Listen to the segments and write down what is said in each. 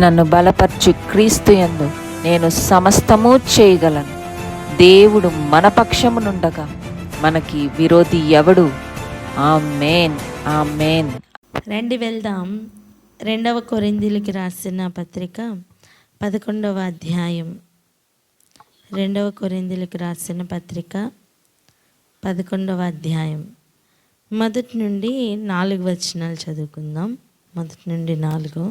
నన్ను బలపరచు క్రీస్తు యందు నేను సమస్తము చేయగలను. దేవుడు మన పక్షమునుండగా మనకి విరోధి ఎవడు? ఆమేన్, ఆమేన్. రండి వెళ్దాం. 2 కొరింథీయులకు రాసిన పత్రిక 11వ అధ్యాయం. 2 కొరింథీయులకు రాసిన పత్రిక 11వ అధ్యాయం మొదటి నుండి 4 వచనాలు చదువుకుందాం. మొదటి నుండి 4.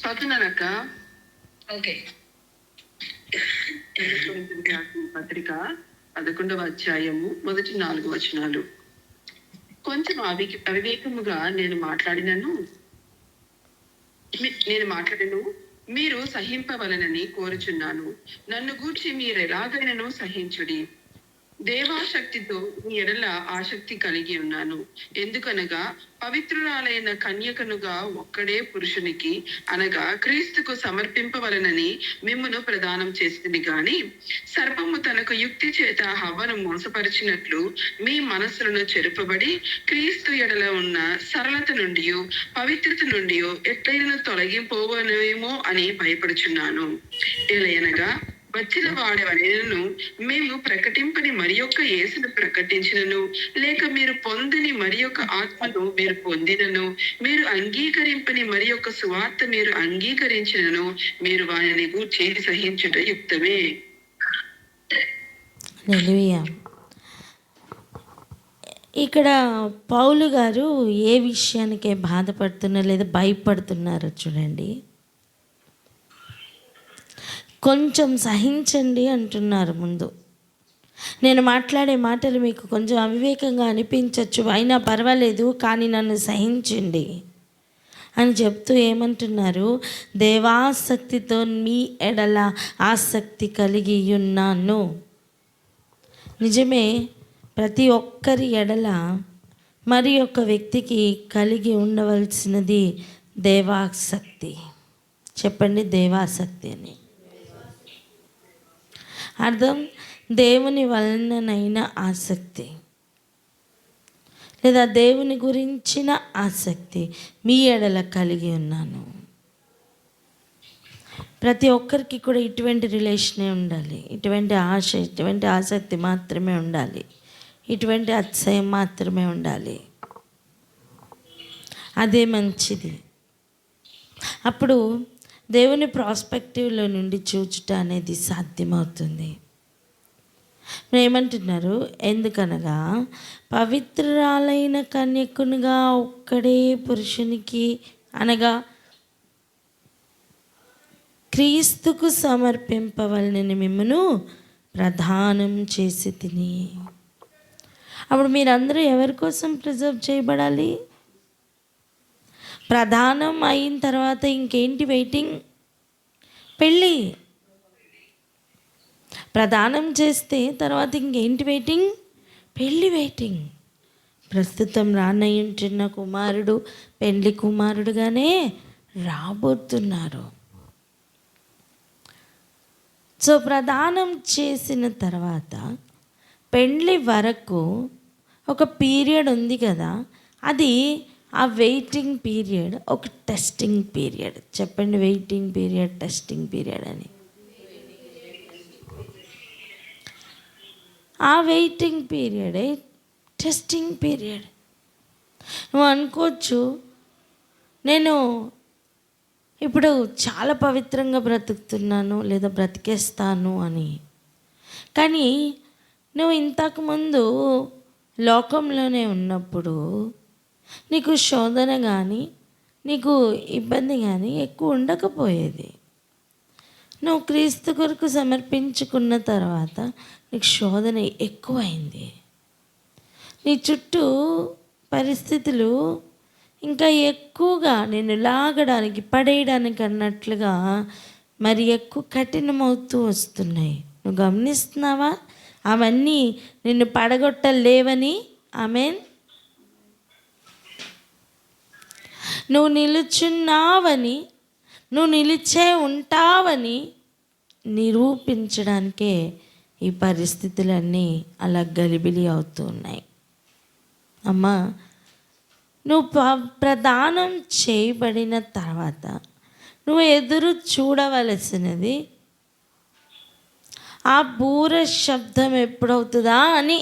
చదువునాక ఓకే. పత్రిక 11వ అధ్యాయము మొదటి 4 వచనాలు. కొంచెం అవివేకముగా నేను మాట్లాడినను మీరు సహింపవలనని కోరుచున్నాను. నన్ను గూర్చి మీరు ఎలాగైనాను సహించుడి. దేవాశక్తితో మీ ఎడల ఆసక్తి కలిగి ఉన్నాను. ఎందుకనగా పవిత్రురాలైన కన్యకనుగా ఒక్కడే పురుషునికి అనగా క్రీస్తుకు సమర్పింపవలనని మిమ్మును ప్రదానం చేస్తుంది గాని సర్పము తనకు యుక్తి చేత హవ్వను మోసపరిచినట్లు మీ మనస్సులను చెరుపబడి క్రీస్తు ఎడల ఉన్న సరళత నుండి పవిత్రత నుండి ఎట్లయినా తొలగిపోవనేమో అని భయపడుచున్నాను. ఎలయనగా వచ్చిన వాడెవరైనను మేము ప్రకటింపని మరి యొక్క యేసును ప్రకటించినను, లేక మీరు పొందని మరి యొక్క ఆత్మను మీరు పొందినను, మీరు అంగీకరింపని మరి యొక్క సువార్త మీరు అంగీకరించినను, మీరు వారిని గూర్చి సహించుట యుక్తమే. హల్లెలూయా. ఇక్కడ పౌలు గారు ఏ విషయానికే బాధపడుతున్నారు లేదా భయపడుతున్నారో చూడండి. కొంచెం సహించండి అంటున్నారు. ముందు నేను మాట్లాడే మాటలు మీకు కొంచెం అవివేకంగా అనిపించవచ్చు, అయినా పర్వాలేదు, కానీ నన్ను సహించండి అని చెప్తూ ఏమంటున్నారు? దేవాసక్తితో మీ ఎడల ఆసక్తి కలిగి ఉన్నాను. నిజమే, ప్రతి ఒక్కరి ఎడల మరి ఒక వ్యక్తికి కలిగి ఉండవలసినది దేవాసక్తి. చెప్పండి, దేవాసక్తి అని అర్థం దేవుని వలననైన ఆసక్తి లేదా దేవుని గురించిన ఆసక్తి మీ ఎడల కలిగి ఉన్నాను. ప్రతి ఒక్కరికి కూడా ఇటువంటి రిలేషనే ఉండాలి, ఇటువంటి ఆశ, ఇటువంటి ఆసక్తి మాత్రమే ఉండాలి, ఇటువంటి అతిశయం మాత్రమే ఉండాలి. అదే మంచిది. అప్పుడు దేవుని ప్రాస్పెక్టివ్లో నుండి చూచుట అనేది సాధ్యమవుతుంది. ఏమంటున్నారు? ఎందుకనగా పవిత్రురాలైన కన్యకునిగా ఒక్కడే పురుషునికి అనగా క్రీస్తుకు సమర్పింపవలనని మిమ్మును ప్రదానం చేసి తిని. అప్పుడు మీరందరూ ఎవరి కోసం ప్రిజర్వ్ చేయబడాలి? ప్రధానం అయిన తర్వాత ఇంకేంటి వెయిటింగ్? పెళ్ళి. ప్రదానం చేస్తే తర్వాత ఇంకేంటి వెయిటింగ్? పెళ్ళి వెయిటింగ్. ప్రస్తుతం రానయ్యుంటున్న కుమారుడు పెళ్ళి కుమారుడుగానే రాబోతున్నారు. సో ప్రదానం చేసిన తర్వాత పెళ్ళి వరకు ఒక పీరియడ్ ఉంది కదా, అది ఆ వెయిటింగ్ పీరియడ్ ఒక టెస్టింగ్ పీరియడ్. చెప్పండి, వెయిటింగ్ పీరియడ్, టెస్టింగ్ పీరియడ్ అని. ఆ వెయిటింగ్ పీరియడే టెస్టింగ్ పీరియడ్. నువ్వు అనుకోవచ్చు, నేను ఇప్పుడు చాలా పవిత్రంగా బ్రతుకుతున్నాను లేదా బ్రతికేస్తాను అని. కానీ నువ్వు ఇంతకుముందు లోకంలోనే ఉన్నప్పుడు నీకు శోధన కానీ నీకు ఇబ్బంది కానీ ఎక్కువ ఉండకపోయేది. నువ్వు క్రీస్తు కొరకు సమర్పించుకున్న తర్వాత నీకు శోధన ఎక్కువైంది. నీ చుట్టూ పరిస్థితులు ఇంకా ఎక్కువగా నిన్ను లాగడానికి, పడేయడానికి అన్నట్లుగా మరి ఎక్కువ కఠినమవుతూ వస్తున్నాయి. నువ్వు గమనిస్తున్నావా? అవన్నీ నిన్ను పడగొట్టలేవని. ఆమేన్. నువ్వు నిలుచున్నావని, నువ్వు నిలిచే ఉంటావని నిరూపించడానికే ఈ పరిస్థితులన్నీ అలా గలిబిలి అవుతూ ఉన్నాయి. అమ్మా, నువ్వు ప్రదానం చేయబడిన తర్వాత నువ్వు ఎదురు చూడవలసినది ఆ బూర శబ్దం ఎప్పుడవుతుందా అని,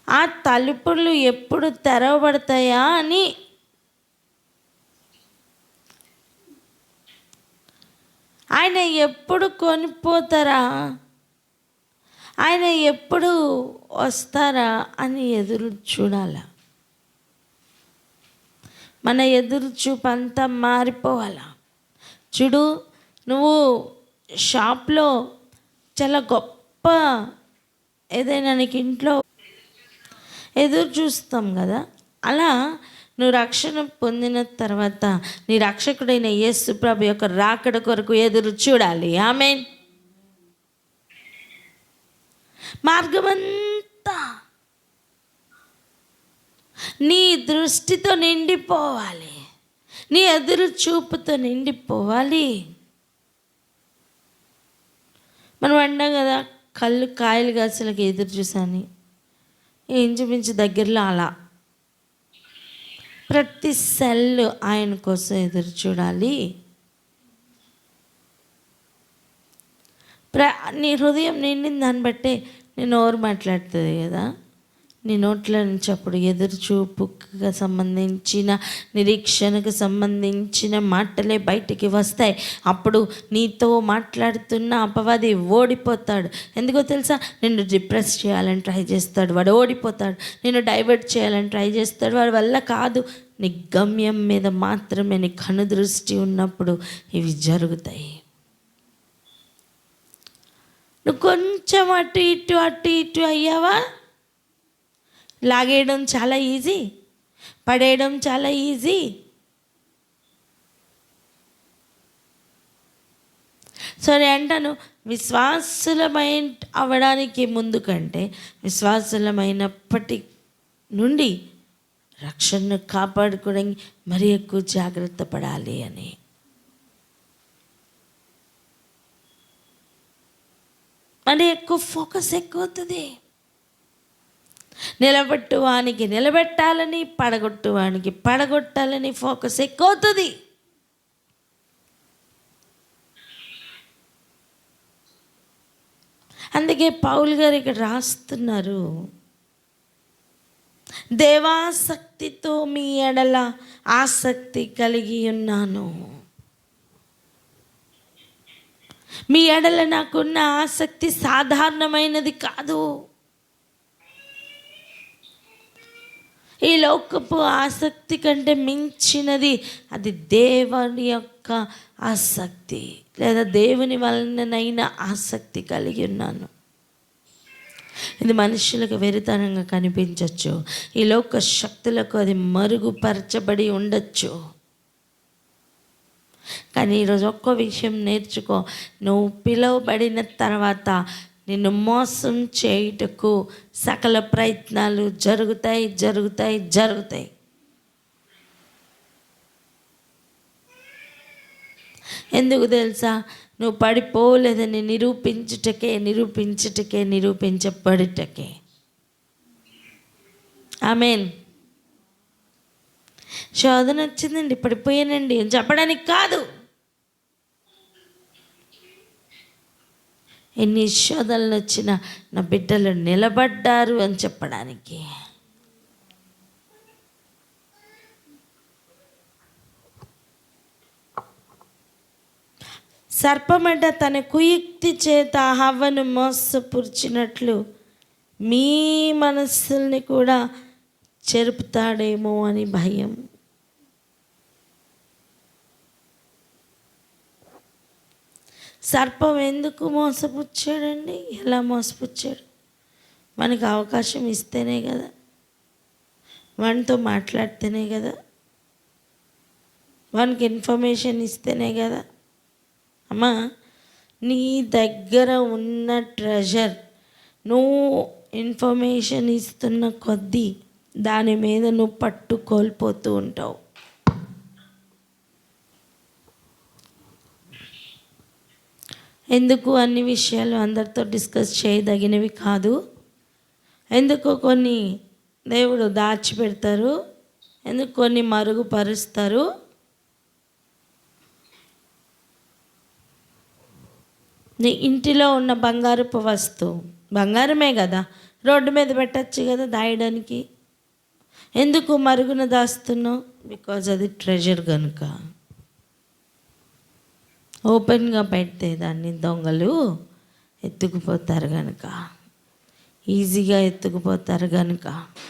ఆ తలుపులు ఎప్పుడు తెరవబడతాయా అని. ఆయన ఎప్పుడు కొనిపోతారా, ఆయన ఎప్పుడు వస్తారా అని ఎదురు చూడాల. మన ఎదురు చూపు అంతా మారిపోవాలా. చూడు, నువ్వు షాప్లో చాలా గొప్ప ఏదైనా నీకు ఇంట్లో ఎదురు చూస్తాం కదా, అలా నువ్వు రక్షణ పొందిన తర్వాత నీ రక్షకుడైన యేసు ప్రభు యొక్క రాకడ కొరకు ఎదురు చూడాలి. ఆమేన్. మార్గమంతా నీ దృష్టితో నిండిపోవాలి, నీ ఎదురు చూపుతో నిండిపోవాలి. మనం అన్నాం కదా, కళ్ళు కాయలు కాసలకి ఎదురు చూసాని. ఇంచుమించు దగ్గరలో అలా ప్రతి సెల్ ఆయన కోసం ఎదురు చూడాలి. నీ హృదయం నిండిన దాన్ని బట్టే నీ నోరు మాట్లాడుతుంది కదా. నీ నోట్ల నుంచి అప్పుడు ఎదురు చూపుకు సంబంధించిన, నిరీక్షణకు సంబంధించిన మాటలే బయటికి వస్తాయి. అప్పుడు నీతో మాట్లాడుతున్న అపవాది ఓడిపోతాడు. ఎందుకో తెలుసా? నిన్ను డిప్రెస్ చేయాలని ట్రై చేస్తాడు, వాడు ఓడిపోతాడు. నిన్ను డైవర్ట్ చేయాలని ట్రై చేస్తాడు, వాడి వల్ల కాదు. నీ గమ్యం మీద మాత్రమే నీ కనుదృష్టి ఉన్నప్పుడు ఇవి జరుగుతాయి. నువ్వు కొంచెం అటు ఇటు అయ్యావా, లాగేయడం చాలా ఈజీ, పడేయడం చాలా ఈజీ. సరే అంటాను, విశ్వాసులమైన అవ్వడానికి ముందు కంటే విశ్వాసులమైనప్పటి నుండి రక్షణను కాపాడుకోవడానికి మరీ ఎక్కువ జాగ్రత్త పడాలి అని. మరి ఎక్కువ ఫోకస్ ఎక్కువ అవుతుంది. నిలబెట్టువానికి నిలబెట్టాలని, పడగొట్టువానికి పడగొట్టాలని ఫోకస్ ఎక్కువ అవుతుంది. అందుకే పౌలు గారు ఇక్కడ రాస్తున్నారు, దేవాసక్తితో మీ ఎడల ఆసక్తి కలిగి ఉన్నాను. మీ ఎడల నాకున్న ఆసక్తి సాధారణమైనది కాదు. ఈ లోకపు ఆసక్తి కంటే మించినది. అది దేవుని యొక్క ఆసక్తి, లేదా దేవుని వలననైన ఆసక్తి కలిగి ఉన్నాను. ఇది మనుషులకు వెరితనంగా కనిపించవచ్చు, ఈ లోక శక్తులకు అది మరుగుపరచబడి ఉండొచ్చు. కానీ ఈరోజు ఒక్క విషయం నేర్చుకో, నువ్వు పిలువబడిన తర్వాత నిన్ను మోసం చేయుటకు సకల ప్రయత్నాలు జరుగుతాయి. ఎందుకు తెలుసా? నువ్వు పడిపోలేదని నిరూపించబడుటకే. ఆమేన్. శోధన వచ్చిందండి, పడిపోయానండి అని చెప్పడానికి కాదు. ఎన్ని శోధనలు వచ్చినా నా బిడ్డలు నిలబడ్డారు అని చెప్పడానికి. సర్పమంట తన కుయుక్తి చేత హవ్వను మోసపుర్చినట్లు మీ మనస్సుల్ని కూడా చెరుపుతాడేమో అని భయం. సర్పం ఎందుకు మోసపుచ్చాడండి? ఎలా మోసపుచ్చాడు? మనకు అవకాశం ఇస్తేనే కదా, వానితో మాట్లాడితేనే కదా, వానికి ఇన్ఫర్మేషన్ ఇస్తేనే కదా. అమ్మా, నీ దగ్గర ఉన్న ట్రెజర్ నువ్వు ఇన్ఫర్మేషన్ ఇస్తున్న కొద్దీ దాని మీద నువ్వు పట్టు కోల్పోతూ ఉంటావు. ఎందుకు అన్ని విషయాలు అందరితో డిస్కస్ చేయదగినవి కాదు. ఎందుకు కొన్ని దేవుడు దాచిపెడతారు, ఎందుకు కొన్ని మరుగుపరుస్తారు. నీ ఇంటిలో ఉన్న బంగారపు వస్తువు బంగారమే కదా, రోడ్డు మీద పెట్టచ్చు కదా దాయడానికి. ఎందుకు మరుగున దాస్తున్నావు? బికాజ్ అది ట్రెజర్ కనుక. ఓపెన్గా పెడితే దాన్ని దొంగలు ఎత్తుకుపోతారు కనుక, ఈజీగా ఎత్తుకుపోతారు కనుక.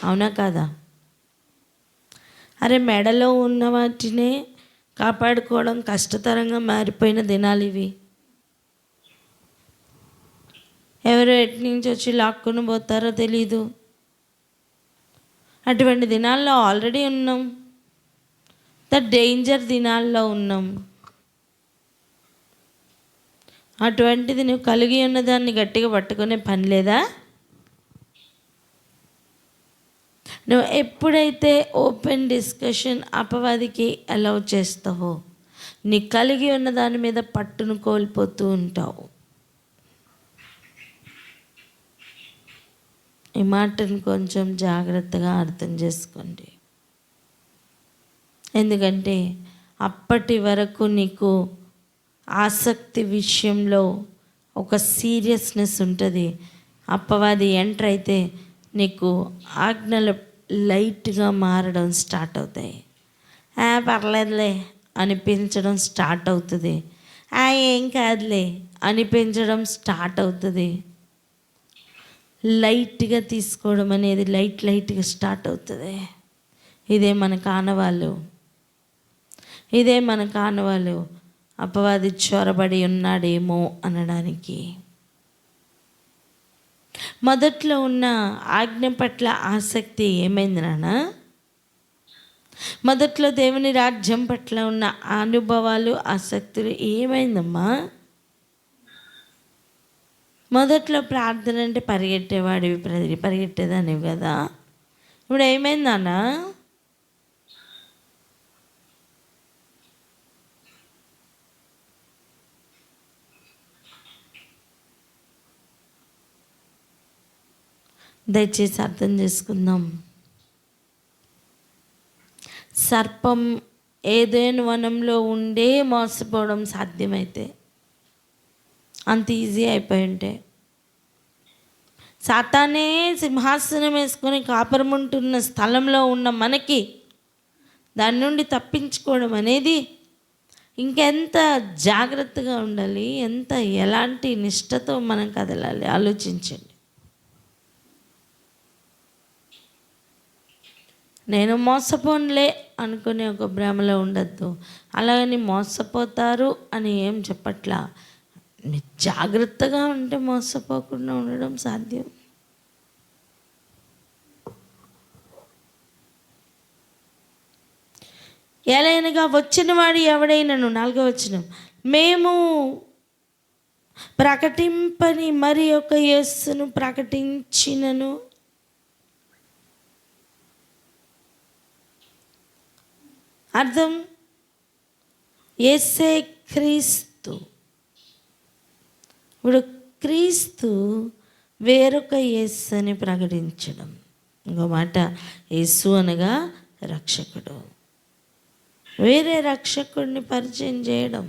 అవునా కాదా? అరే మెడలో ఉన్న వాటినే కాపాడుకోవడం కష్టతరంగా మారిపోయిన దినాలు ఇవి. ఎవరు ఎటు నుంచి వచ్చి లాక్కుని పోతారో తెలీదు. అటువంటి దినాల్లో ఆల్రెడీ ఉన్నాం. డేంజర్ దినాల్లో ఉన్నాం. అటువంటిది నువ్వు కలిగి ఉన్నదాన్ని గట్టిగా పట్టుకునే పని లేదా? నువ్వు ఎప్పుడైతే ఓపెన్ డిస్కషన్ అపవాదికి అలౌ చేస్తావో నీ కలిగి ఉన్న దాని మీద పట్టును కోల్పోతూ ఉంటావు. ఈ మాటను కొంచెం జాగ్రత్తగా అర్థం చేసుకోండి. ఎందుకంటే అప్పటి వరకు నీకు ఆసక్తి విషయంలో ఒక సీరియస్నెస్ ఉంటుంది. అపవాది ఎంటర్ అయితే నీకు ఆజ్ఞలు లైట్గా మారడం స్టార్ట్ అవుతాయి. పర్లేదులే అనిపించడం స్టార్ట్ అవుతుంది. ఏం కాదులే అనిపించడం స్టార్ట్ అవుతుంది. లైట్గా తీసుకోవడం అనేది లైట్గా స్టార్ట్ అవుతుంది. ఇదే మన కానవాళ్ళు అపవాది చొరబడి ఉన్నాడేమో అనడానికి. మొదట్లో ఉన్న ఆజ్ఞ పట్ల ఆసక్తి ఏమైంది నాన్న? మొదట్లో దేవుని రాజ్యం పట్ల ఉన్న అనుభవాలు, ఆసక్తులు ఏమైందమ్మా? మొదట్లో ప్రార్థన అంటే పరిగెట్టేవాడివి, పరిగెట్టేదానివి కదా. ఇప్పుడు ఏమైంది నాన్న? దయచేసి అర్థం చేసుకుందాం. సర్పం ఏదైనా వనంలో ఉండే మోసపోవడం సాధ్యమైతే అంత ఈజీ అయిపోయి ఉంటే, సాతానే సింహాసనం వేసుకొని కాపురం ఉంటున్న స్థలంలో ఉన్న మనకి దాని నుండి తప్పించుకోవడం అనేది ఇంకెంత జాగ్రత్తగా ఉండాలి, ఎలాంటి నిష్టతో మనం కదలాలి ఆలోచించండి. నేను మోసపోనులే అనుకునే ఒక భ్రమలో ఉండద్దు. అలాగని మోసపోతారు అని ఏం చెప్పట్లా. జాగ్రత్తగా ఉంటే మోసపోకుండా ఉండడం సాధ్యం. ఎలైనగా వచ్చినవాడు ఎవడైనను, 4వ వచనం, మేము ప్రకటింపని మరి ఒక యేసును ప్రకటించినను అర్థం యేసే క్రీస్తు. ఇప్పుడు క్రీస్తు వేరొక యేసు అని ప్రకటించడం. ఇంకో మాట, యేసు అనగా రక్షకుడు. వేరే రక్షకుడిని పరిచయం చేయడం.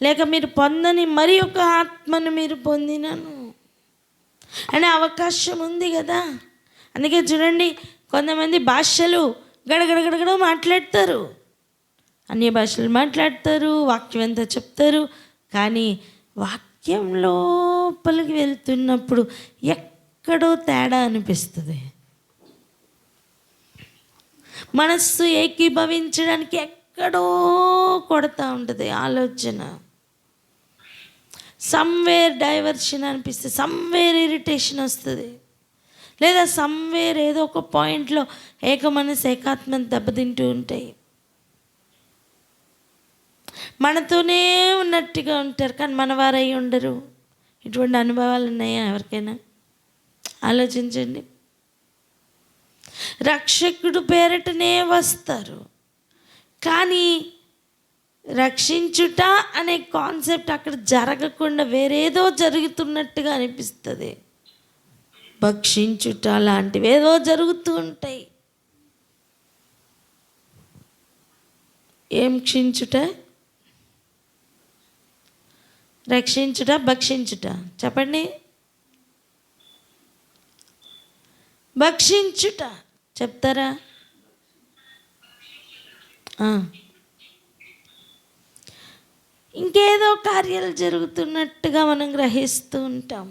లేక మీరు పొందని మరి ఒక ఆత్మను మీరు పొందినను అనే అవకాశం ఉంది కదా. అందుకే చూడండి, కొంతమంది భాషలు గడగడగడగడ మాట్లాడతారు, అన్య భాషలు మాట్లాడతారు, వాక్యం అంతా చెప్తారు. కానీ వాక్యం లోపలికి వెళ్తున్నప్పుడు ఎక్కడో తేడా అనిపిస్తుంది. మనస్సు ఏకీభవించడానికి ఎక్కడో కొడతా ఉంటుంది ఆలోచన. సమ్వేర్ డైవర్షన్ అనిపిస్తుంది, సమ్వేర్ ఇరిటేషన్ వస్తుంది, లేదా సమ్వేర్ ఏదో ఒక పాయింట్లో ఏకమనసు ఏకాత్మను దెబ్బతింటూ ఉంటాయి. మనతోనే ఉన్నట్టుగా ఉంటారు కానీ మనవారై ఉండరు. ఇటువంటి అనుభవాలు ఉన్నాయా ఎవరికైనా? ఆలోచించండి. రక్షకుడు పేరటనే వస్తారు, కానీ రక్షించుట అనే కాన్సెప్ట్ అక్కడ జరగకుండా వేరేదో జరుగుతున్నట్టుగా అనిపిస్తుంది. భక్షించుట లాంటివి ఏదో జరుగుతూ ఉంటాయి. ఏం క్షించుట, రక్షించుట, భక్షించుట చెప్పండి. భక్షించుట చెప్తారా? ఇంకేదో కార్యాలు జరుగుతున్నట్టుగా మనం గ్రహిస్తూ ఉంటాం.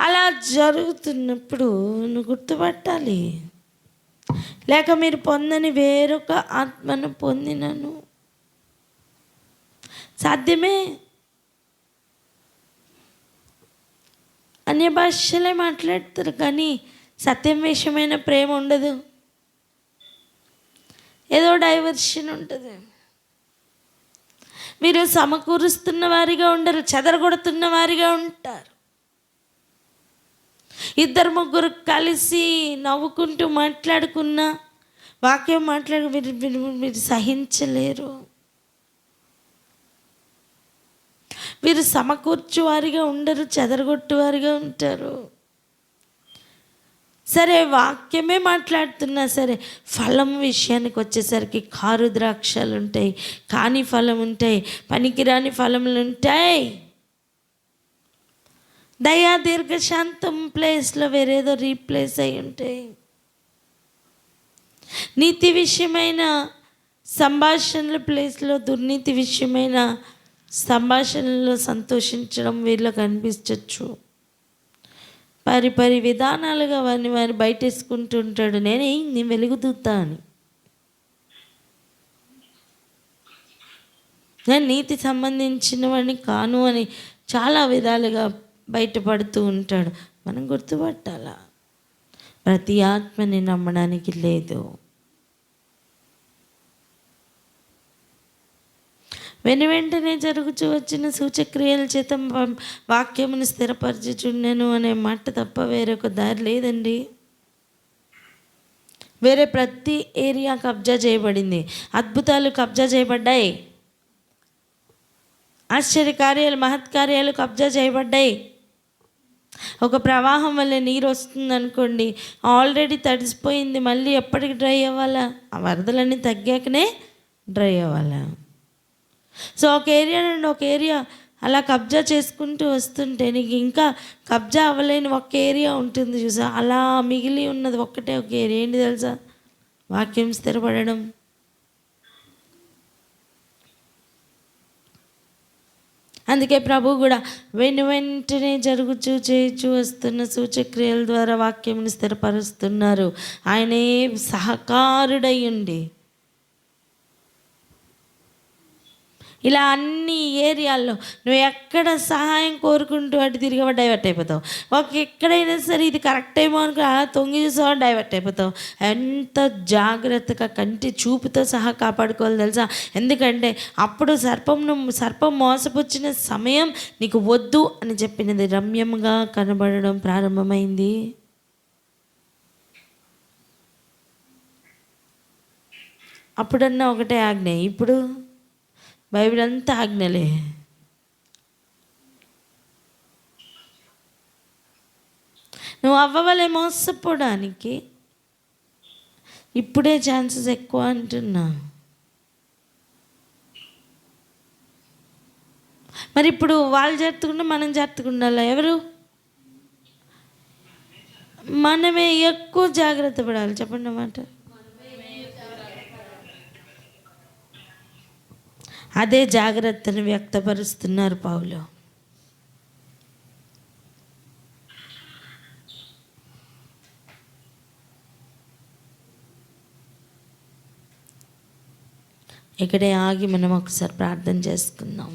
అలా జరుగుతున్నప్పుడు నువ్వు గుర్తుపట్టాలి, లేక మీరు పొందని వేరొక ఆత్మను పొందినను సాధ్యమే. అన్య భాషలే మాట్లాడతారు కానీ సత్యం విషయమైన ప్రేమ ఉండదు. ఏదో డైవర్షన్ ఉంటుంది. మీరు సమకూరుస్తున్న వారిగా ఉండరు, చెదరగొడుతున్న వారిగా ఉంటారు. ఇద్దరు ముగ్గురు కలిసి నవ్వుకుంటూ మాట్లాడుకున్న వాక్యం మీరు సహించలేరు. వీరు సమకూర్చు వారిగా ఉండరు, చెదరగొట్టు వారిగా ఉంటారు. సరే వాక్యమే మాట్లాడుతున్నా సరే ఫలం విషయానికి వచ్చేసరికి కారు ద్రాక్షలు ఉంటాయి, కాని ఫలం ఉంటాయి, పనికిరాని ఫలములు ఉంటాయి. దయా దీర్ఘశాంతం ప్లేస్లో వేరేదో రీప్లేస్ అయి ఉంటాయి. నీతి విషయమైన సంభాషణల ప్లేస్లో దుర్నీతి విషయమైన సంభాషణలో సంతోషించడం వీళ్ళకి అనిపించవచ్చు. పరి విధానాలుగా వారిని బయటేసుకుంటుంటాడు. నేను వెలుగుదూతా అని, నేను నీతి సంబంధించిన వాడిని కాను అని చాలా విధాలుగా బయటపడుతూ ఉంటాడు. మనం గుర్తుపట్టాలా, ప్రతి ఆత్మని నమ్మడానికి లేదు. వెంటనే జరుగుచూ వచ్చిన సూచక్రియల చేత వాక్యమును స్థిరపరచుచుండెను అనే మాట తప్ప వేరొక దారి లేదండి. వేరే ప్రతి ఏరియా కబ్జా చేయబడింది, అద్భుతాలు కబ్జా చేయబడ్డాయి, ఆశ్చర్యకార్యాలు మహత్కార్యాలు కబ్జా చేయబడ్డాయి. ఒక ప్రవాహం వల్ల నీరు వస్తుంది అనుకోండి, ఆల్రెడీ తడిసిపోయింది, మళ్ళీ ఎప్పటికి డ్రై అవ్వాలా? ఆ వరదలన్నీ తగ్గాకనే డ్రై అవ్వాలా? సో ఒక ఏరియా నుండి ఒక ఏరియా అలా కబ్జా చేసుకుంటూ వస్తుంటే నీకు ఇంకా కబ్జా అవ్వలేని ఒక ఏరియా ఉంటుంది చూసా, అలా మిగిలి ఉన్నది ఒక్కటే ఒక ఏరియా. ఏంటి తెలుసా? వాక్యం స్థిరపడడం. అందుకే ప్రభు కూడా వెంటనే జరుగుచూ చేయుచూ వస్తున్న సూచక్రియల ద్వారా వాక్యమును స్థిరపరుస్తున్నారు. ఆయనే సహకారుడై ఉండి ఇలా అన్ని ఏరియాల్లో నువ్వు ఎక్కడ సహాయం కోరుకుంటూ అటు తిరిగి డైవర్ట్ అయిపోతావు. ఎక్కడైనా సరే ఇది కరెక్ట్ ఏమో అనుకో అలా తొంగి చూసావా డైవర్ట్ అయిపోతావు. ఎంత జాగ్రత్తగా కంటి చూపుతో సహా కాపాడుకోవాలి తెలుసా? ఎందుకంటే అప్పుడు సర్పం మోసపుచ్చిన సమయం నీకు వద్దు అని చెప్పినది రమ్యంగా కనబడడం ప్రారంభమైంది. అప్పుడన్నా ఒకటే ఆజ్ఞ, ఇప్పుడు బైబిల్ అంతా ఆజ్ఞలే. నువ్వు అవ్వవలే మోసపోవడానికి ఇప్పుడే ఛాన్సెస్ ఎక్కువ అంటున్నా. మరి ఇప్పుడు వాళ్ళు జాగ్రత్తగా మనం జాగ్రత్తగా ఉండాలా? ఎవరు? మనమే ఎక్కువ జాగ్రత్త పడాలి. చెప్పండి అన్నమాట. అదే జాగ్రత్తను వ్యక్తపరుస్తున్నారు పౌలు. ఇక్కడే ఆగి మనం ఒకసారి ప్రార్థన చేసుకుందాం.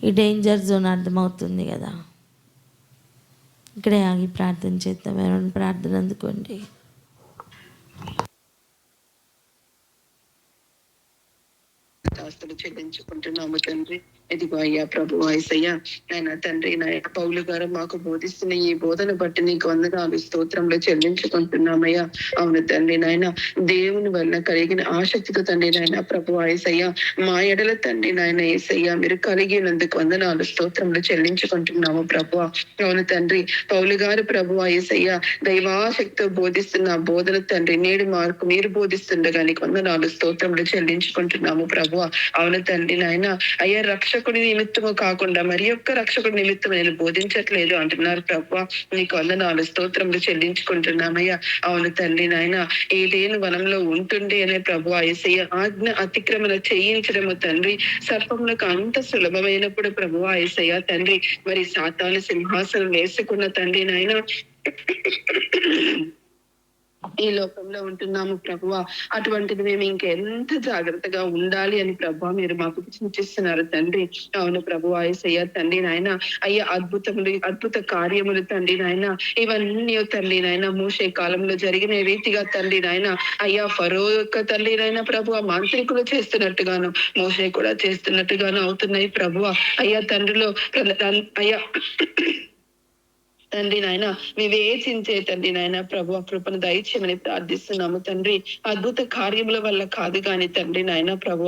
ఈ డేంజర్ జోన్ అర్థమవుతుంది కదా, ఇక్కడే ఆగి ప్రార్థన చేద్దాం. ఎవరైనా ప్రార్థన అందుకోండి. చెల్లించుకుంటున్నాము తండ్రి. ఇదిగో అయ్యా ప్రభు యేసయ్యా, నాయన తండ్రి, నాయన పౌలు గారు మాకు బోధిస్తున్న ఈ బోధన బట్టి నీకు వందనాలు స్తోత్రంలో చెల్లించుకుంటున్నామయ్యా. అవును తండ్రి నాయన, దేవుని వల్ల కలిగిన ఆసక్తితో తండ్రి నాయన ప్రభు యేసయ్యా, మా ఎడల తండ్రి నాయన యేసయ్యా మీరు కలిగినందుకు వందనాలు స్తోత్రంలో చెల్లించుకుంటున్నాము ప్రభు. అవును తండ్రి, పౌలు గారు ప్రభు యేసయ్యా దైవాసక్తితో బోధిస్తున్న ఆ బోధన తండ్రి నేడు మార్కు మీరు బోధిస్తుండగా నీకు వందనాలు స్తోత్రంలో చెల్లించుకుంటున్నాము ప్రభు. అవును తండ్రి నాయన, అయ్యా రక్షకుడి నిమిత్తము కాకుండా మరి యొక్క రక్షకుడి నిమిత్తం నేను బోధించట్లేదు అంటున్నారు ప్రభు. నీకు వందనాలు స్తోత్రములు చెల్లించుకుంటున్నామయ్యా. అవును తండ్రి నాయన, ఏదేను వనంలో ఉంటుండే అనే ప్రభు యేసయ్య ఆజ్ఞ అతిక్రమణ చేయించడము తండ్రి సర్పములకు అంత సులభమైనప్పుడు ప్రభు యేసయ్య తండ్రి, మరి సాతాను సింహాసనం వేసుకున్న తండ్రి నాయన ఈ లోకంలో ఉంటున్నాము ప్రభువా, అటువంటిది మేము ఇంకెంత జాగ్రత్తగా ఉండాలి అని ప్రభు మీరు మాకు సూచిస్తున్నారు తండ్రి. అవును ప్రభు యేసయ్య తండ్రి నాయన, అయ్యా అద్భుత కార్యములు తండ్రి నాయన, ఇవన్నీ తండ్రి నాయన మోషే కాలంలో జరిగిన రీతిగా తండ్రి నాయన, అయ్యా ఫరో యొక్క తండ్రి నాయన ప్రభు మాంత్రికులు చేస్తున్నట్టుగాను మోషే కూడా చేస్తున్నట్టుగాను అవుతున్నాయి ప్రభువా. అయ్యా తండ్రిలో అయ్యా తండ్రి నాయన వివేచించే తండ్రి నాయన ప్రభు కృపను దయచేయమని ప్రార్థిస్తున్నాము తండ్రి. అద్భుత కార్యముల వల్ల కాదు కానీ తండ్రి నాయన ప్రభు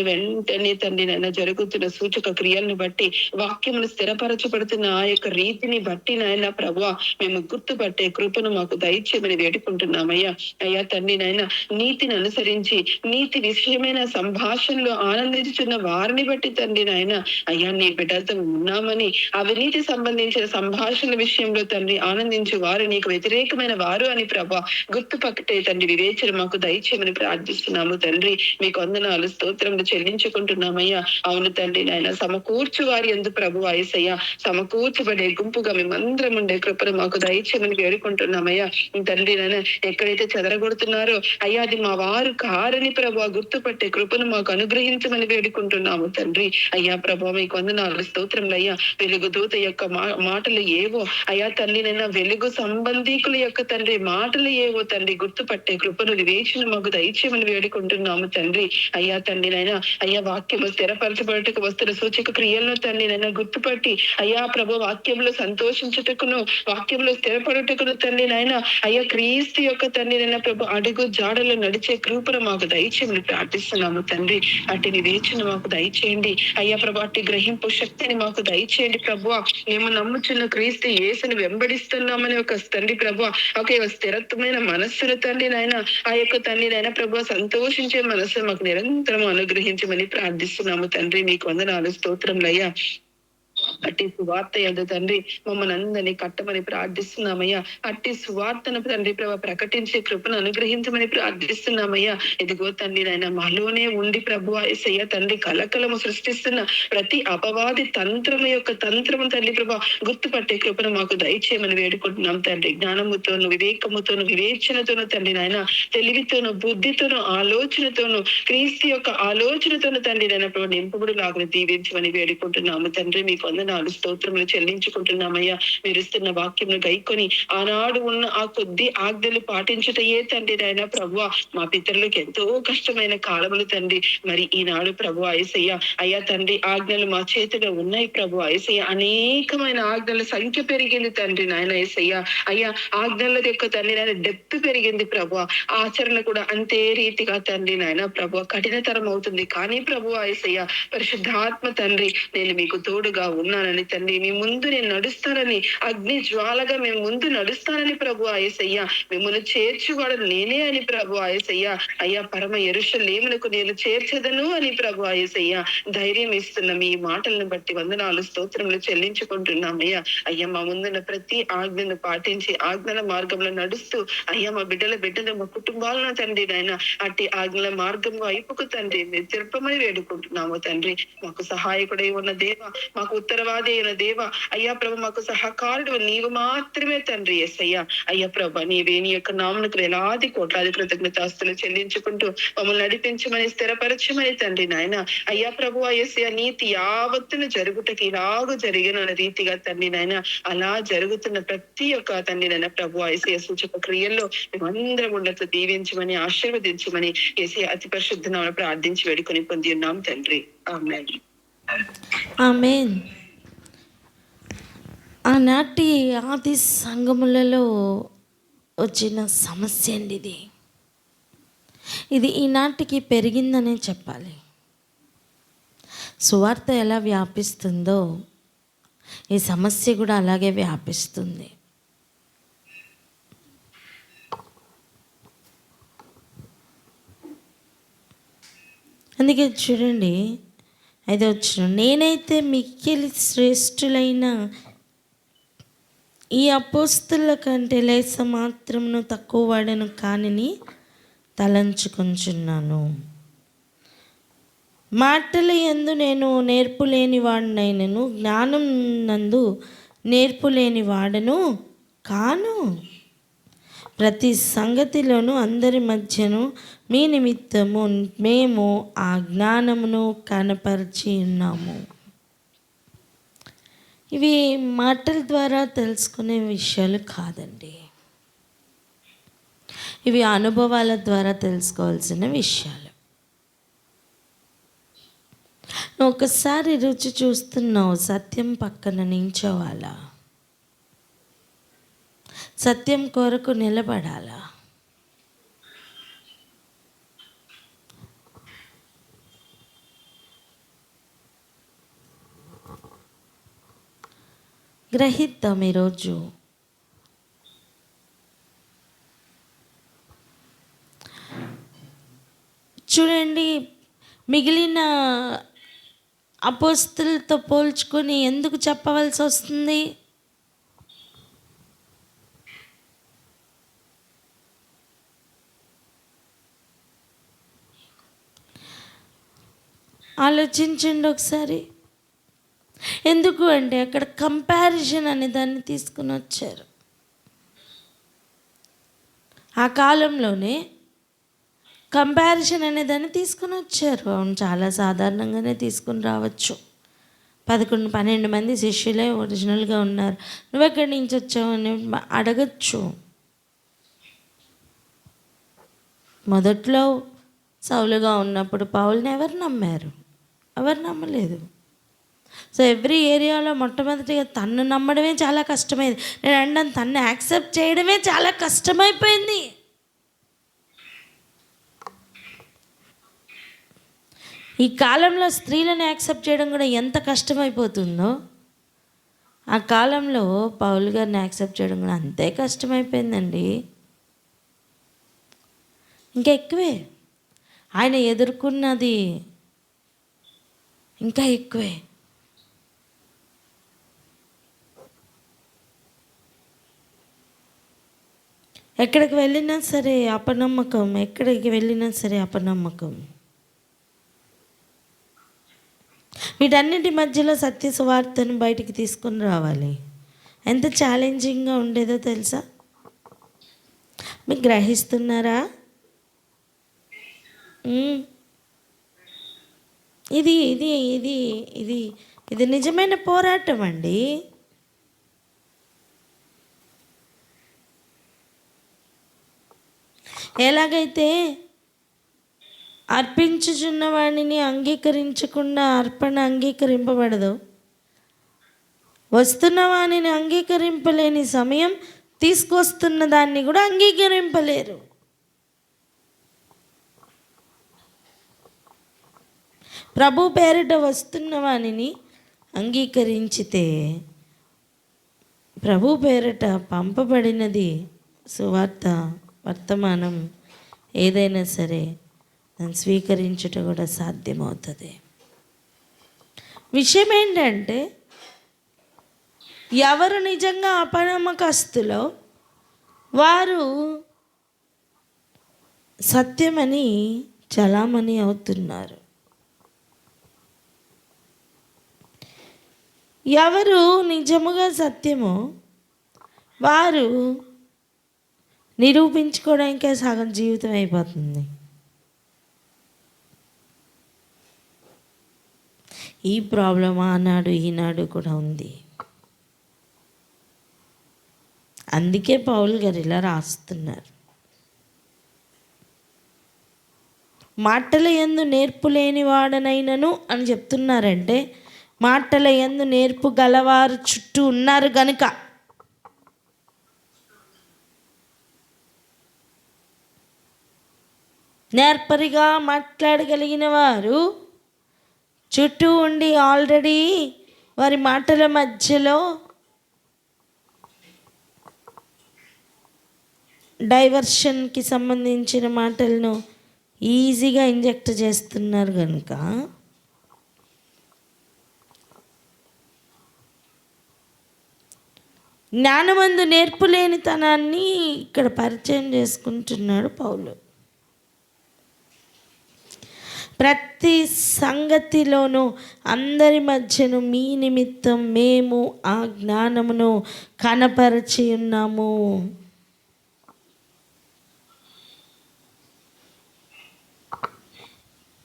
వెంటనే తండ్రి నాయన జరుగుతున్న సూచక క్రియలను బట్టి వాక్యమును స్థిరపరచబడుతున్న ఆ యొక్క రీతిని బట్టి నాయన ప్రభు మేము గుర్తుపట్టే కృపను మాకు దయచేయమని వేడుకుంటున్నామయ్యా. అయ్యా తండ్రి నాయన, నీతిని అనుసరించి నీతి విషయమైన సంభాషణలో ఆనందించుతున్న వారిని బట్టి తండ్రి నాయన, అయ్యా నీ బిడ్డలతో ఉన్నామని అవినీతి సంబంధించిన సంభాషణ విషయంలో తండ్రి ఆనందించు వారు నీకు వ్యతిరేకమైన వారు అని ప్రభా గుర్తుపక్కటే తండ్రి వివేచన మాకు దయచేయమని ప్రార్థిస్తున్నాము తండ్రి. మీకు వందనాలు స్తోత్రములు చెల్లించుకుంటున్నామయ్యా. అవును తండ్రి నాయన, సమకూర్చు వారి యందు ప్రభు యేసయ్యా సమకూర్చబడే గుంపుగా మేమందరం ఉండే కృపను మాకు దయచేయమని వేడుకుంటున్నామయ్యా. తండ్రి నాయన, ఎక్కడైతే చెదరగొడుతున్నారో అయ్యా అది మా వారు కారని ప్రభు గుర్తుపట్టే కృపను మాకు అనుగ్రహించమని వేడుకుంటున్నాము తండ్రి. అయ్యా ప్రభు మీకు వందనాలు స్తోత్రములు అయ్యా. వెలుగు దూత యొక్క మాటలు ఏవో అయ్యా తండ్రి నైనా, వెలుగు సంబంధీకుల యొక్క తండ్రి మాటలు ఏవో తండ్రి గుర్తుపట్టే కృపను వివేచన మాకు దయచేయమని వేడుకుంటున్నాము తండ్రి. అయ్యా తండ్రి నైనా, అయ్యా వాక్యము స్థిరపరచబడటకు వస్తున్న సూచక క్రియలను తండ్రి నైనా గుర్తుపట్టి అయ్యా ప్రభు వాక్యంలో సంతోషించుటకును వాక్యంలో స్థిరపడుటకును తండ్రి నాయన, అయ్యా క్రీస్తు యొక్క తండ్రి నైనా ప్రభు అడుగు జాడలో నడిచే కృపను మాకు దయచేయమని ప్రార్థిస్తున్నాము తండ్రి. అటు వివేచన మాకు దయచేయండి అయ్యా ప్రభు, అటు గ్రహింపు శక్తిని మాకు దయచేయండి ప్రభు. మేము నమ్ముచున్న క్రీస్తు యేసుని వెంబడిస్తున్నామని ఒక తండ్రి ప్రభు ఒక స్థిరత్వమైన మనస్సును తండ్రి నాయన, ఆ యొక్క తండ్రి నాయన ప్రభు సంతోషించే మనస్సు మాకు నిరంతరం అనుగ్రహించమని ప్రార్థిస్తున్నాము తండ్రి. మీకు వందనాలు స్తోత్రములయ్యా. అట్టి సువార్త యందు తండ్రి మమ్మల్ని అందరినీ కట్టమని ప్రార్థిస్తున్నామయ్యా. అట్టి సువార్తను తండ్రి ప్రభు ప్రకటించే కృపను అనుగ్రహించమని ప్రార్థిస్తున్నామయ్యా. ఇదిగో తండ్రి నాయన, మాలోనే ఉండి ప్రభు యేసయ్య తండ్రి కలకలము సృష్టిస్తున్న ప్రతి అపవాది తంత్రము యొక్క తంత్రము తండ్రి ప్రభు గుర్తుపట్టే కృపను మాకు దయచేయమని వేడుకుంటున్నాం తండ్రి. జ్ఞానముతోను వివేకముతోను వివేచనతోను తండ్రి నాయన, తెలివితోను బుద్ధితోను ఆలోచనతోను క్రీస్తు యొక్క ఆలోచనతోను తండ్రి నాయన ప్రభు నింపుడు లాగా దీవించమని వేడుకుంటున్నాము తండ్రి. మీకు వందనాలు స్తోత్రములు చెల్లించుకుంటున్నామయ్యా. మీరు ఇస్తున్న వాక్యమును గైకొని ఆనాడు ఉన్న ఆ కొద్ది ఆజ్ఞలు పాటించుటయే తండ్రి నాయన ప్రభువా మా పితరులకు ఎంతో కష్టమైన కాలములు తండ్రి. మరి ఈనాడు ప్రభు యేసయ్య అయ్యా తండ్రి ఆజ్ఞలు మా చేతిలో ఉన్నాయి ప్రభు యేసయ్య. అనేకమైన ఆజ్ఞల సంఖ్య పెరిగింది తండ్రి నాయన యేసయ్య. అయ్యా ఆజ్ఞల యొక్క తండ్రి నాయన డెప్త్ పెరిగింది ప్రభు. ఆచరణ కూడా అంతే రీతిగా తండ్రి నాయన ప్రభు కఠినతరం అవుతుంది. కానీ ప్రభు యేసయ్య పరిశుద్ధాత్మ తండ్రి, నేను మీకు తోడుగా ఉన్నానని తండ్రి, మీ ముందు నేను నడుస్తానని అగ్ని జ్వాలగా మేము ముందు నడుస్తానని ప్రభు యేసయ్య, మిమ్మల్ని చేర్చువాడు నేనే అని ప్రభు యేసయ్య. అయ్యా పరమ యెరూషలేమునకు నేను చేర్చదను అని ప్రభు యేసయ్య ధైర్యం ఇస్తున్న మీ మాటలను బట్టి వందనాలు స్తోత్రములు చెల్లించుకుంటున్నామయ్యా. అయ్యా మా ముందున్న ప్రతి ఆజ్ఞను పాటించి ఆజ్ఞల మార్గంలో నడుస్తూ అయ్యా మా బిడ్డలు మా కుటుంబాలను తండ్రి నాయన అట్టి ఆజ్ఞల మార్గం వైపుకు తండ్రి మీరు తిరపమని వేడుకుంటున్నాము తండ్రి. మాకు సహాయకుడై ఉన్న దేవ, మాకు ఉత్తరవాది అయిన దేవ, అయ్యా ప్రభు మాకు సహకారుడు నీవు మాత్రమే తండ్రి యేసయ్యా. అయ్యా ప్రభు నీవే నీ యొక్క నామమునకు వేలాది కోట్లాది కృతజ్ఞతాస్తులు చెల్లించుకుంటూ మమ్మల్ని నడిపించమని స్థిరపరచమని తండ్రి నాయన. అయ్యా ప్రభు యేసయ్య నీతి యావత్తును జరుగుటకి ఇలాగూ జరిగిన రీతిగా తండ్రి నాయన అలా జరుగుతున్న ప్రతి ఒక్క తండ్రి నాయన ప్రభు యేసయ్య సూచక క్రియల్లో మేమందరం ఉన్నట్లు దీవించమని ఆశీర్వదించమని యేసయ్య అతి పరిశుద్ధ నామమున ప్రార్థించి వేడుకొని పొంది ఉన్నాం తండ్రి. ఆమేన్. ఆమేన్. ఆనాటి ఆది సంఘములలో వచ్చిన సమస్య అండి ఇది. ఇది ఈనాటికి పెరిగిందనే చెప్పాలి. సువార్త ఎలా వ్యాపిస్తుందో ఈ సమస్య కూడా అలాగే వ్యాపిస్తుంది. అందుకే చూడండి, 5వ వచనం, నేనైతే మిక్కిలి శ్రేష్ఠులైన ఈ అపోస్తల కంటే లేస మాత్రమును తక్కువ వాడను కానిని తలంచుకొంచున్నాను. మాటల యందు నేను నేర్పులేని వాడినైనను, జ్ఞానం నందు నేర్పులేని వాడను కాను. ప్రతి సంగతిలోనూ అందరి మధ్యను మీ నిమిత్తము మేము ఆ జ్ఞానమును కనపరిచి ఉన్నాము. ఇవి మాటల ద్వారా తెలుసుకునే విషయాలు కాదండి. ఇవి అనుభవాల ద్వారా తెలుసుకోవాల్సిన విషయాలు. నువ్వు ఒకసారి రుచి చూస్తున్నావు, సత్యం పక్కన నించోవాలా, సత్యం కొరకు నిలబడాలా. గ్రహిద్దాం ఈరోజు. చూడండి, మిగిలిన అపోస్తలతో పోల్చుకొని ఎందుకు చెప్పవలసి వస్తుంది? ఆలోచించండి ఒకసారి. ఎందుకు అంటే అక్కడ కంపారిజన్ అనే దాన్ని తీసుకుని వచ్చారు. ఆ కాలంలోనే కంపారిజన్ అనే దాన్ని తీసుకుని వచ్చారు. అవును, చాలా సాధారణంగానే తీసుకుని రావచ్చు. 11-12 మంది శిష్యులే ఒరిజినల్గా ఉన్నారు, నువ్వెక్కడి నుంచి వచ్చావు అని అడగచ్చు. మొదట్లో సౌలుగా ఉన్నప్పుడు పౌల్ని ఎవరు నమ్మారు? ఎవరు నమ్మలేదు. సో ఎవ్రీ ఏరియాలో మొట్టమొదటిగా తన్ను నమ్మడమే చాలా కష్టమైంది. నేను అంటాను, తన్ను యాక్సెప్ట్ చేయడమే చాలా కష్టమైపోయింది. ఈ కాలంలో స్త్రీలను యాక్సెప్ట్ చేయడం కూడా ఎంత కష్టమైపోతుందో, ఆ కాలంలో పౌలు గారిని యాక్సెప్ట్ చేయడం కూడా అంతే కష్టమైపోయిందండి. ఇంకా ఎక్కువే. ఆయన ఎదుర్కొన్నది ఇంకా ఎక్కువే. ఎక్కడికి వెళ్ళినా సరే అపనమ్మకం, ఎక్కడికి వెళ్ళినా సరే అపనమ్మకం. వీటన్నిటి మధ్యలో సత్య సువార్తను బయటికి తీసుకొని రావాలి. ఎంత ఛాలెంజింగ్గా ఉండేదో తెలుసా? మీకు గ్రహిస్తున్నారా? ఇది ఇది ఇది ఇది ఇది నిజమైన పోరాటం అండి. ఎలాగైతే అర్పించుచున్న వాడిని అంగీకరించకుండా అర్పణ అంగీకరింపబడదు, వస్తున్న వాడిని అంగీకరింపలేని సమయం తీసుకొస్తున్న దాన్ని కూడా అంగీకరింపలేరు. ప్రభు పేరిట వస్తున్న వాణిని అంగీకరించితే ప్రభు పేరిట పంపబడినది సువార్త వర్తమానం ఏదైనా సరే దాన్ని స్వీకరించుట కూడా సాధ్యమవుతుంది. విషయం ఏంటంటే, ఎవరు నిజంగా అపనమ్మకస్తులో వారు సత్యమని చలామణి అవుతున్నారు. ఎవరు నిజముగా సత్యమో వారు నిరూపించుకోవడానికే సగం జీవితం అయిపోతుంది. ఈ ప్రాబ్లం ఆనాడు ఈనాడు కూడా ఉంది. అందుకే పౌలు గారు ఇలా రాస్తున్నారు. మాటల యందు నేర్పు లేని వాడనైనను అని చెప్తున్నారంటే మాటల యందు నేర్పు గలవారు చుట్టూ ఉన్నారు గనుక. నేర్పరిగా మాట్లాడగలిగిన వారు చుట్టూ ఉండి ఆల్రెడీ వారి మాటల మధ్యలో డైవర్షన్కి సంబంధించిన మాటలను ఈజీగా ఇంజెక్ట్ చేస్తున్నారు కనుక జ్ఞానమందు నేర్పులేనితనాన్ని ఇక్కడ పరిచయం చేసుకుంటున్నాడు పౌలు. ప్రతి సంగతిలోనూ అందరి మధ్యను మీ నిమిత్తం మేము ఆ జ్ఞానమును కనపరచి ఉన్నాము.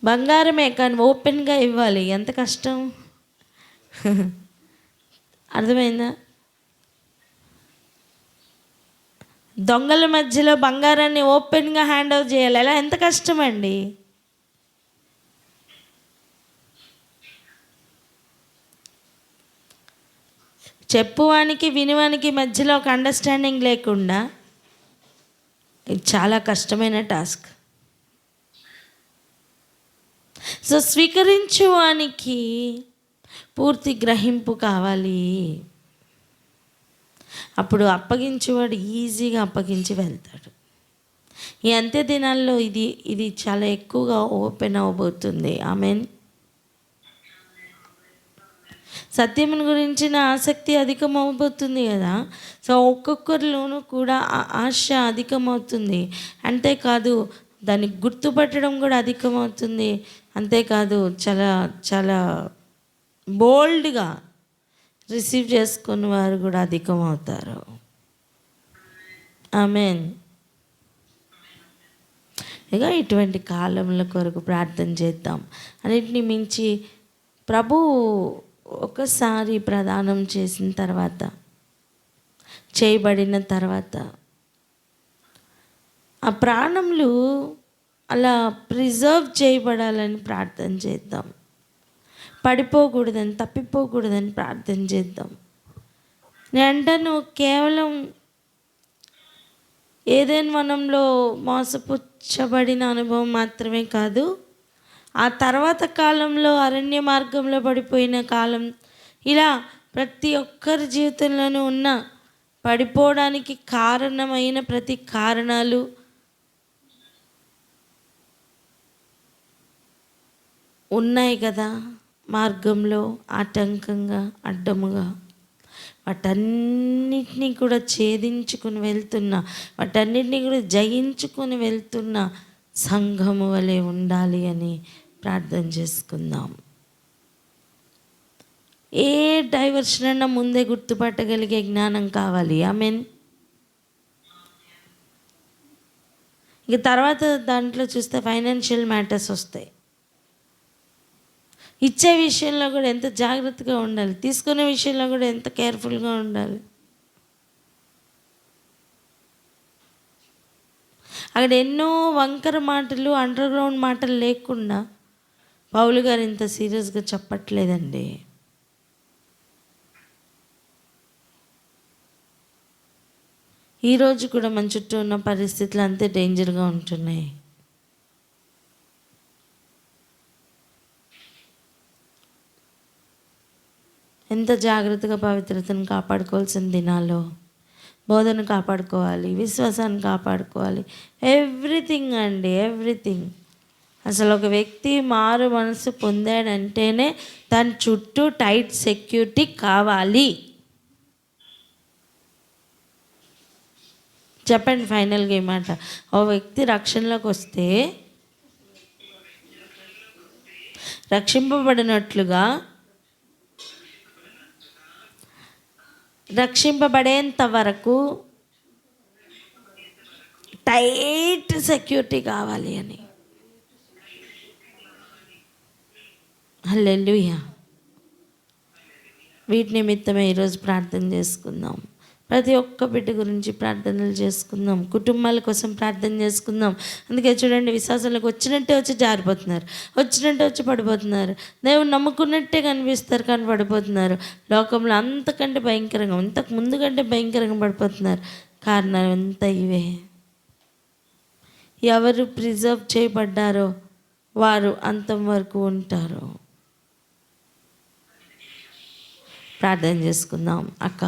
బంగారమే కానీ ఓపెన్గా ఇవ్వాలి. ఎంత కష్టం అర్థమైందా? దొంగల మధ్యలో బంగారాన్ని ఓపెన్గా హ్యాండ్ ఓవర్ చేయాలి. ఎలా? ఎంత కష్టం అండి. చెప్పువానికి వినువానికి మధ్యలో ఒక అండర్స్టాండింగ్ లేకుండా ఇది చాలా కష్టమైన టాస్క్. సో స్వీకరించువానికి పూర్తి గ్రహింపు కావాలి. అప్పుడు అప్పగించేవాడు ఈజీగా అప్పగించి వెళ్తాడు. ఈ అంత్య దినాల్లో ఇది చాలా ఎక్కువగా ఓపెన్ అవ్వబోతుంది. ఆమెన్. సత్యముని గురించిన ఆసక్తి అధికమవబోతుంది కదా. సో ఒక్కొక్కరిలోనూ కూడా ఆశ అధికమవుతుంది. అంతేకాదు దాన్ని గుర్తుపట్టడం కూడా అధికమవుతుంది. అంతేకాదు చాలా చాలా బోల్డ్గా రిసీవ్ చేసుకున్న వారు కూడా అధికమవుతారు. ఆమెన్. ఇక ఇటువంటి కాలంలో కొరకు ప్రార్థన చేద్దాం. అన్నిటిని మించి ప్రభు ఒకసారి ప్రదానం చేసిన తర్వాత, చేయబడిన తర్వాత ఆ ప్రాణములు అలా ప్రిజర్వ్ చేయబడాలని ప్రార్థన చేద్దాం. పడిపోకూడదని, తప్పిపోకూడదని ప్రార్థన చేద్దాం. నేను అంటాను, కేవలం ఏదైనా వనంలో మోసపుచ్చబడిన అనుభవం మాత్రమే కాదు, ఆ తర్వాత కాలంలో అరణ్య మార్గంలో పడిపోయిన కాలం, ఇలా ప్రతి ఒక్కరి జీవితంలోనూ ఉన్న పడిపోవడానికి కారణమైన ప్రతి కారణాలు ఉన్నాయి కదా మార్గంలో, ఆటంకంగా, అడ్డముగా. వాటన్నిటినీ కూడా ఛేదించుకుని వెళ్తున్న, వాటన్నిటినీ కూడా జయించుకొని వెళ్తున్న సంఘము వలె ఉండాలి అని ప్రార్థన చేసుకుందాం. ఏ డైవర్షన్ అన్నా ముందే గుర్తుపట్టగలిగే జ్ఞానం కావాలి. ఆమెన్. ఇక తర్వాత దాంట్లో చూస్తే ఫైనాన్షియల్ మ్యాటర్స్ వస్తాయి. ఇచ్చే విషయంలో కూడా ఎంత జాగ్రత్తగా ఉండాలి, తీసుకునే విషయంలో కూడా ఎంత కేర్ఫుల్గా ఉండాలి. అక్కడ ఎన్నో వంకర మాటలు, అండర్ గ్రౌండ్ మాటలు లేకుండా పౌలు గారు ఇంత సీరియస్గా చెప్పట్లేదండి. ఈరోజు కూడా మన చుట్టూ ఉన్న పరిస్థితులు అంతే డేంజర్గా ఉంటున్నాయి. ఎంత జాగ్రత్తగా పవిత్రతను కాపాడుకోవాల్సిన దినాల్లో, బోధన కాపాడుకోవాలి, విశ్వాసాన్ని కాపాడుకోవాలి, ఎవ్రీథింగ్ అండి, ఎవ్రీథింగ్. అసలు ఒక వ్యక్తి మారు మనసు పొందాడంటేనే దాని చుట్టూ టైట్ సెక్యూరిటీ కావాలి. చెప్పండి ఫైనల్గా ఈ మాట. ఓ వ్యక్తి రక్షణలోకి వస్తే రక్షింపబడినట్లుగా, రక్షింపబడేంత వరకు టైట్ సెక్యూరిటీ కావాలి అని. హల్లెలూయా. వీటి నిమిత్తమే ఈరోజు ప్రార్థన చేసుకుందాం. ప్రతి ఒక్క బిడ్డ గురించి ప్రార్థనలు చేసుకుందాం, కుటుంబాల కోసం ప్రార్థన చేసుకుందాం. అందుకే చూడండి, విశ్వాసాలకు వచ్చినట్టే వచ్చి జారిపోతున్నారు, వచ్చినట్టే వచ్చి పడిపోతున్నారు. దేవుని నమ్ముకున్నట్టే కనిపిస్తారు కానీ పడిపోతున్నారు. లోకంలో అంతకంటే భయంకరంగా, ఇంతకు ముందు కంటే భయంకరంగా పడిపోతున్నారు. కారణం అంతా ఇవే. ఎవరు ప్రిజర్వ్ చేయబడ్డారో వారు అంతం వరకు ఉంటారు. ప్రార్థన చేసుకుందాం. అక్క